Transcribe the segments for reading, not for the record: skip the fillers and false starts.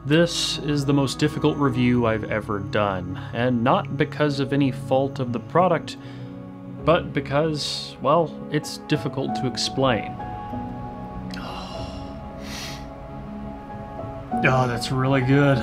This is the most difficult review I've ever done, and not because of any fault of the product, but because, well, it's difficult to explain. Oh, that's really good.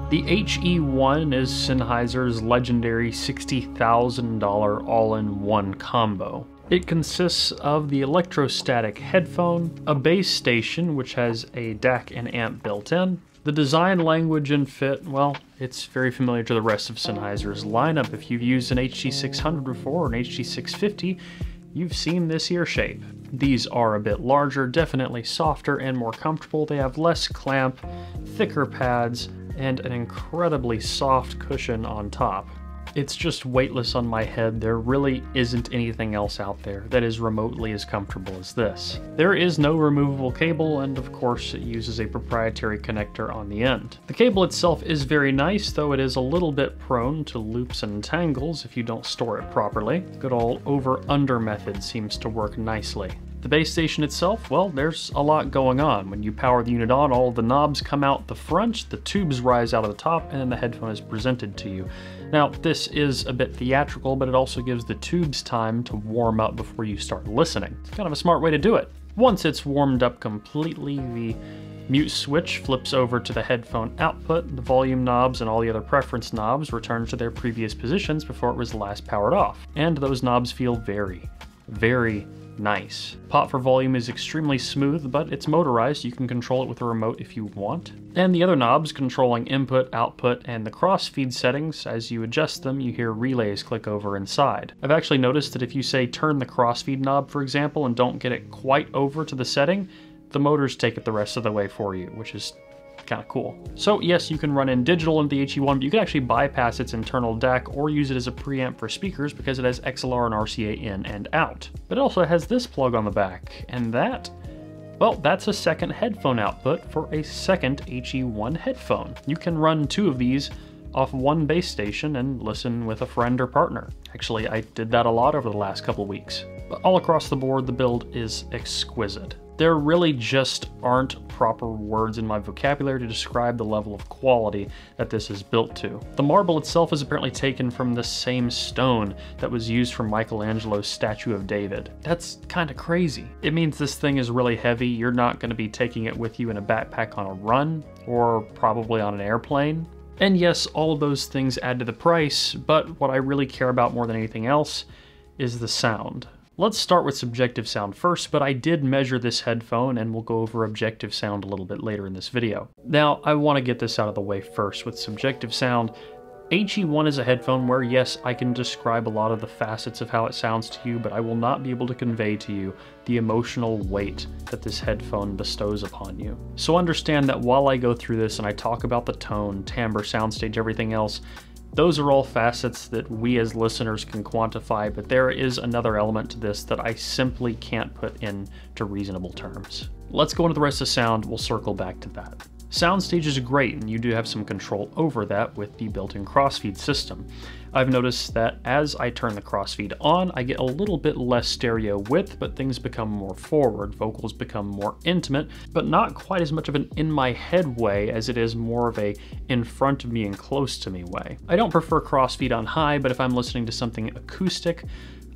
The HE-1 is Sennheiser's legendary $60,000 all-in-one combo. It consists of the electrostatic headphone, a base station which has a DAC and amp built in. The design, language, and fit, well, it's very familiar to the rest of Sennheiser's lineup. If you've used an HG600 before or an HG650, you've seen this here shape. These are a bit larger, definitely softer and more comfortable. They have less clamp, thicker pads, and an incredibly soft cushion on top. It's just weightless on my head. There really isn't anything else out there that is remotely as comfortable as this. There is no removable cable, and of course it uses a proprietary connector on the end. The cable itself is very nice, though it is a little bit prone to loops and tangles if you don't store it properly. Good old over-under method seems to work nicely. The base station itself, well, there's a lot going on. When you power the unit on, all the knobs come out the front, the tubes rise out of the top, and then the headphone is presented to you. Now, this is a bit theatrical, but it also gives the tubes time to warm up before you start listening. It's kind of a smart way to do it. Once it's warmed up completely, the mute switch flips over to the headphone output. The volume knobs and all the other preference knobs return to their previous positions before it was last powered off. And those knobs feel very, very nice. Pop for volume is extremely smooth, but it's motorized. You can control it with a remote if you want. And the other knobs controlling input, output, and the crossfeed settings, as you adjust them, you hear relays click over inside. I've actually noticed that if you say turn the crossfeed knob, for example, and don't get it quite over to the setting, the motors take it the rest of the way for you, which is kind of cool. So yes, you can run in digital into the HE-1, but you can actually bypass its internal DAC or use it as a preamp for speakers because it has XLR and RCA in and out. But it also has this plug on the back, and that, well, that's a second headphone output for a second HE-1 headphone. You can run two of these off one base station and listen with a friend or partner. Actually, I did that a lot over the last couple weeks. But all across the board, the build is exquisite. There really just aren't proper words in my vocabulary to describe the level of quality that this is built to. The marble itself is apparently taken from the same stone that was used for Michelangelo's statue of David. That's kind of crazy. It means this thing is really heavy. You're not going to be taking it with you in a backpack on a run, or probably on an airplane. And yes, all of those things add to the price, but what I really care about more than anything else is the sound. Let's start with subjective sound first, but I did measure this headphone and we'll go over objective sound a little bit later in this video. Now, I want to get this out of the way first. With subjective sound, HE-1 is a headphone where, yes, I can describe a lot of the facets of how it sounds to you, but I will not be able to convey to you the emotional weight that this headphone bestows upon you. So understand that while I go through this and I talk about the tone, timbre, soundstage, everything else, those are all facets that we as listeners can quantify, but there is another element to this that I simply can't put into reasonable terms. Let's go into the rest of the sound, we'll circle back to that. Soundstage is great, and you do have some control over that with the built-in crossfeed system. I've noticed that as I turn the crossfeed on, I get a little bit less stereo width, but things become more forward, vocals become more intimate, but not quite as much of an in-my-head way as it is more of a in front of me and close to me way. I don't prefer crossfeed on high, but if I'm listening to something acoustic,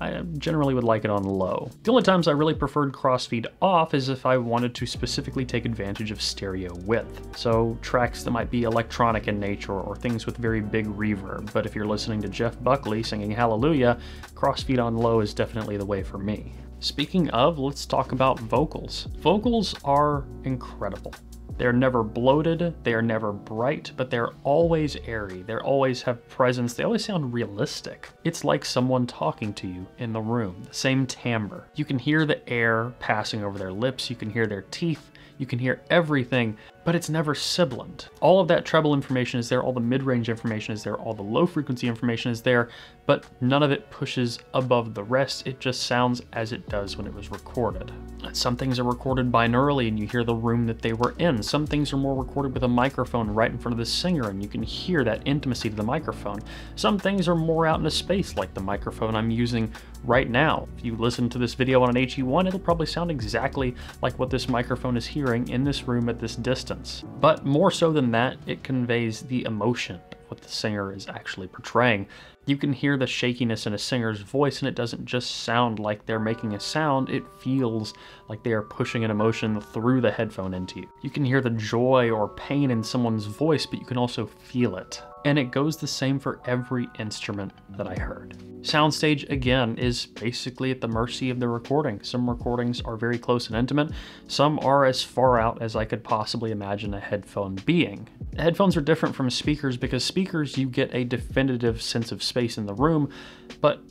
I generally would like it on low. The only times I really preferred crossfeed off is if I wanted to specifically take advantage of stereo width. So tracks that might be electronic in nature or things with very big reverb. But if you're listening to Jeff Buckley singing Hallelujah, crossfeed on low is definitely the way for me. Speaking of, let's talk about vocals. Vocals are incredible. They're never bloated, they are never bright, but they're always airy. They always have presence, they always sound realistic. It's like someone talking to you in the room, the same timbre. You can hear the air passing over their lips, you can hear their teeth, you can hear everything, but it's never sibilant. All of that treble information is there, all the mid-range information is there, all the low frequency information is there, but none of it pushes above the rest. It just sounds as it does when it was recorded. Some things are recorded binaurally and you hear the room that they were in. Some things are more recorded with a microphone right in front of the singer and you can hear that intimacy to the microphone. Some things are more out into space, like the microphone I'm using right now. If you listen to this video on an HE-1, it'll probably sound exactly like what this microphone is hearing in this room at this distance. But more so than that, it conveys the emotion of what the singer is actually portraying. You can hear the shakiness in a singer's voice, and it doesn't just sound like they're making a sound, it feels like they are pushing an emotion through the headphone into you. You can hear the joy or pain in someone's voice, but you can also feel it. And it goes the same for every instrument that I heard. Soundstage, again, is basically at the mercy of the recording. Some recordings are very close and intimate. Some are as far out as I could possibly imagine a headphone being. Headphones are different from speakers because speakers, you get a definitive sense of space in the room, but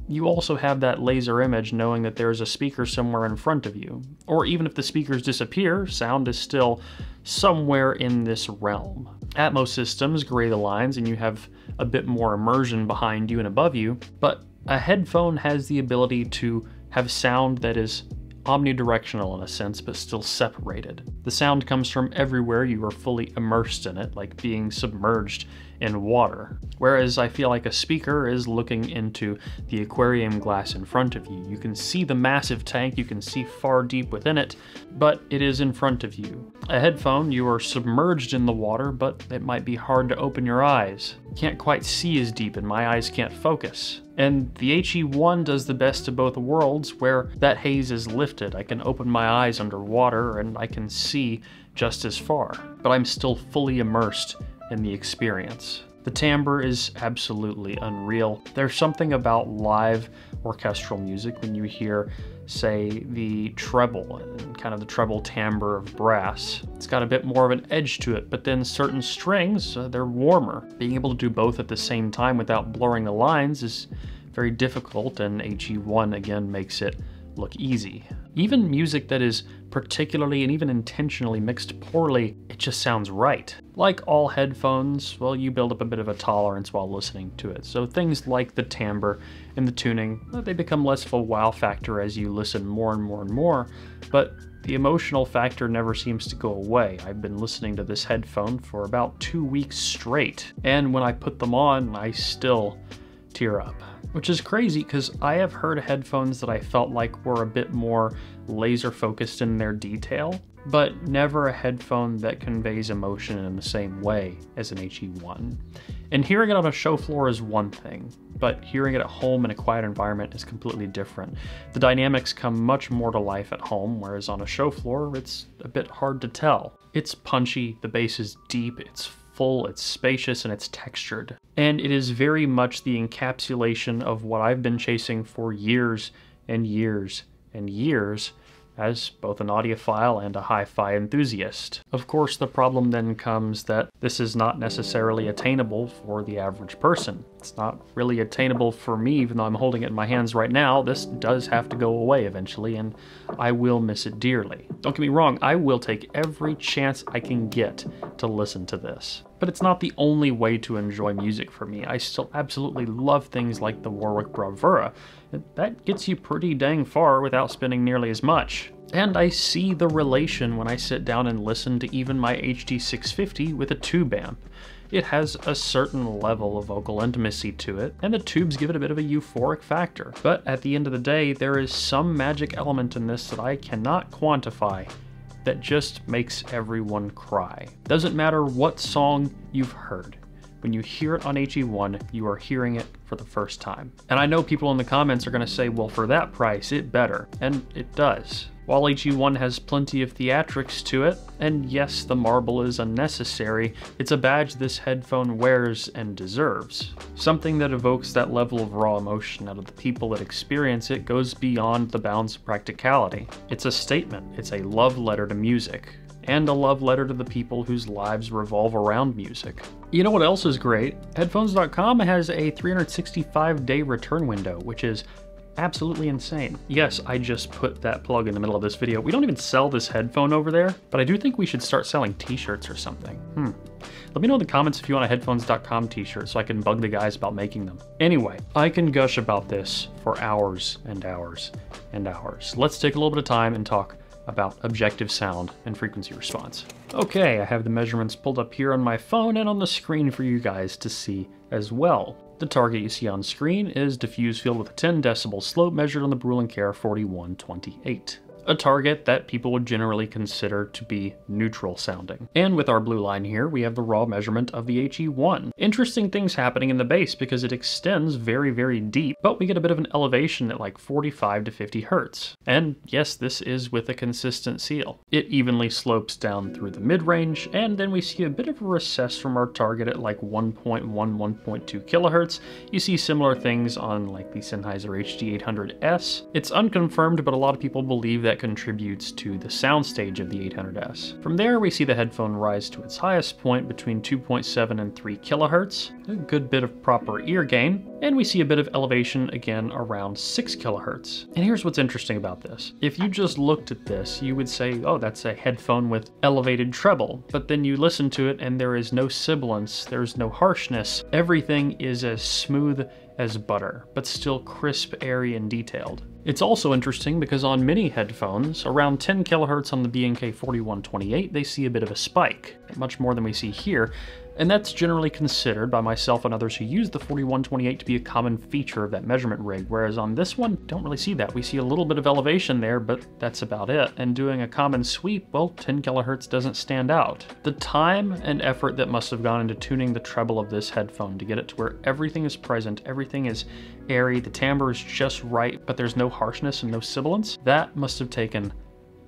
you also have that laser image knowing that there's a speaker somewhere in front of you. Or even if the speakers disappear, sound is still somewhere in this realm. Atmos systems gray the lines and you have a bit more immersion behind you and above you, but a headphone has the ability to have sound that is omnidirectional in a sense, but still separated. The sound comes from everywhere. You are fully immersed in it, like being submerged in water. Whereas I feel like a speaker is looking into the aquarium glass in front of you. You can see the massive tank, you can see far deep within it, but it is in front of you. A headphone, you are submerged in the water, but it might be hard to open your eyes. You can't quite see as deep and my eyes can't focus. And the HE-1 does the best of both worlds where that haze is lifted. I can open my eyes underwater and I can see just as far, but I'm still fully immersed in the experience. The timbre is absolutely unreal. There's something about live orchestral music when you hear, say, the treble and kind of the treble timbre of brass. It's got a bit more of an edge to it, but then certain strings, they're warmer. Being able to do both at the same time without blurring the lines is very difficult, and HE-1 again makes it look easy. Even music that is particularly and even intentionally mixed poorly, it just sounds right. Like all headphones, well, you build up a bit of a tolerance while listening to it. So things like the timbre and the tuning, they become less of a wow factor as you listen more and more and more, but the emotional factor never seems to go away. I've been listening to this headphone for about 2 weeks straight, and when I put them on, I still tear up. Which is crazy because I have heard headphones that I felt like were a bit more laser focused in their detail, but never a headphone that conveys emotion in the same way as an HE-1. And hearing it on a show floor is one thing, but hearing it at home in a quiet environment is completely different. The dynamics come much more to life at home, whereas on a show floor, it's a bit hard to tell. It's punchy, the bass is deep, it's full, it's spacious, and it's textured. And it is very much the encapsulation of what I've been chasing for years and years and years as both an audiophile and a hi-fi enthusiast. Of course, the problem then comes that this is not necessarily attainable for the average person. It's not really attainable for me, even though I'm holding it in my hands right now. This does have to go away eventually, and I will miss it dearly. Don't get me wrong, I will take every chance I can get to listen to this. But it's not the only way to enjoy music for me. I still absolutely love things like the Warwick Bravura. That gets you pretty dang far without spending nearly as much. And I see the relation when I sit down and listen to even my HD650 with a tube amp. It has a certain level of vocal intimacy to it, and the tubes give it a bit of a euphoric factor. But at the end of the day, there is some magic element in this that I cannot quantify that just makes everyone cry. Doesn't matter what song you've heard. When you hear it on HE-1, you are hearing it for the first time. And I know people in the comments are gonna say, well, for that price, it better. And it does. While HE-1 has plenty of theatrics to it, and yes, the marble is unnecessary, it's a badge this headphone wears and deserves. Something that evokes that level of raw emotion out of the people that experience it goes beyond the bounds of practicality. It's a statement, it's a love letter to music. and a love letter to the people whose lives revolve around music. You know what else is great? Headphones.com has a 365-day return window, which is absolutely insane. Yes, I just put that plug in the middle of this video. We don't even sell this headphone over there, but I do think we should start selling t-shirts or something. Let me know in the comments if you want a Headphones.com t-shirt so I can bug the guys about making them. Anyway, I can gush about this for hours and hours and hours. Let's take a little bit of time and talk about objective sound and frequency response. Okay, I have the measurements pulled up here on my phone and on the screen for you guys to see as well. The target you see on screen is diffuse field with a 10 decibel slope measured on the Brüel & Kjær 4128. A target that people would generally consider to be neutral sounding. And with our blue line here, we have the raw measurement of the HE-1. Interesting things happening in the bass because it extends very, very deep, but we get a bit of an elevation at like 45 to 50 hertz. And yes, this is with a consistent seal. It evenly slopes down through the mid-range, and then we see a bit of a recess from our target at like 1.1, 1.2 kilohertz. You see similar things on like the Sennheiser HE-1 It's unconfirmed, but a lot of people believe that contributes to the soundstage of the 800S. From there, we see the headphone rise to its highest point between 2.7 and 3 kilohertz, a good bit of proper ear gain, and we see a bit of elevation again around 6 kilohertz. And here's what's interesting about this. If you just looked at this, you would say, oh, that's a headphone with elevated treble, but then you listen to it and there is no sibilance, there's no harshness. Everything is as smooth as butter, but still crisp, airy, and detailed. It's also interesting because on many headphones, around 10 kilohertz on the B&K 4128, they see a bit of a spike, much more than we see here, and that's generally considered by myself and others who use the 4128 to be a common feature of that measurement rig, whereas on this one, don't really see that. We see a little bit of elevation there, but that's about it. And doing a common sweep, well, 10 kilohertz doesn't stand out. The time and effort that must have gone into tuning the treble of this headphone to get it to where everything is present, everything is airy, the timbre is just right, but there's no harshness and no sibilance, that must have taken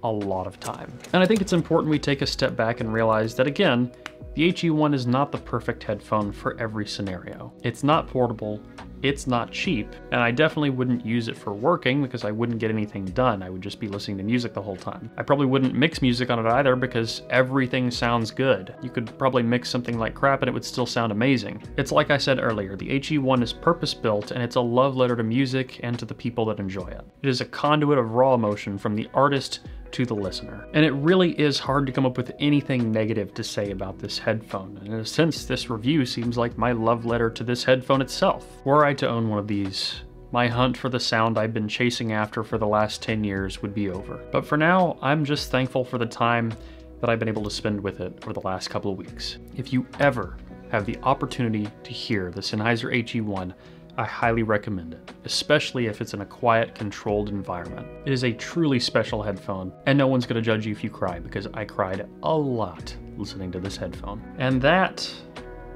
a lot of time. And I think it's important we take a step back and realize that, again, the HE-1 is not the perfect headphone for every scenario. It's not portable, it's not cheap, and I definitely wouldn't use it for working because I wouldn't get anything done. I would just be listening to music the whole time. I probably wouldn't mix music on it either because everything sounds good. You could probably mix something like crap and it would still sound amazing. It's like I said earlier, the HE-1 is purpose-built and it's a love letter to music and to the people that enjoy it. It is a conduit of raw emotion from the artist to the listener. And it really is hard to come up with anything negative to say about this headphone. And in a sense, this review seems like my love letter to this headphone itself. Were I to own one of these, my hunt for the sound I've been chasing after for the last 10 years would be over. But for now, I'm just thankful for the time that I've been able to spend with it over the last couple of weeks. If you ever have the opportunity to hear the Sennheiser HE-1, I highly recommend it, especially if it's in a quiet, controlled environment. It is a truly special headphone, and no one's gonna judge you if you cry, because I cried a lot listening to this headphone. And that,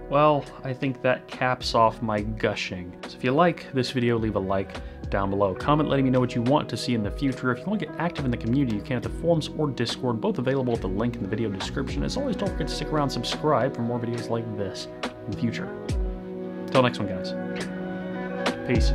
well, I think that caps off my gushing. So if you like this video, leave a like down below. Comment letting me know what you want to see in the future. If you want to get active in the community, you can at the forums or Discord, both available at the link in the video description. As always, don't forget to stick around and subscribe for more videos like this in the future. Until next one, guys. Peace.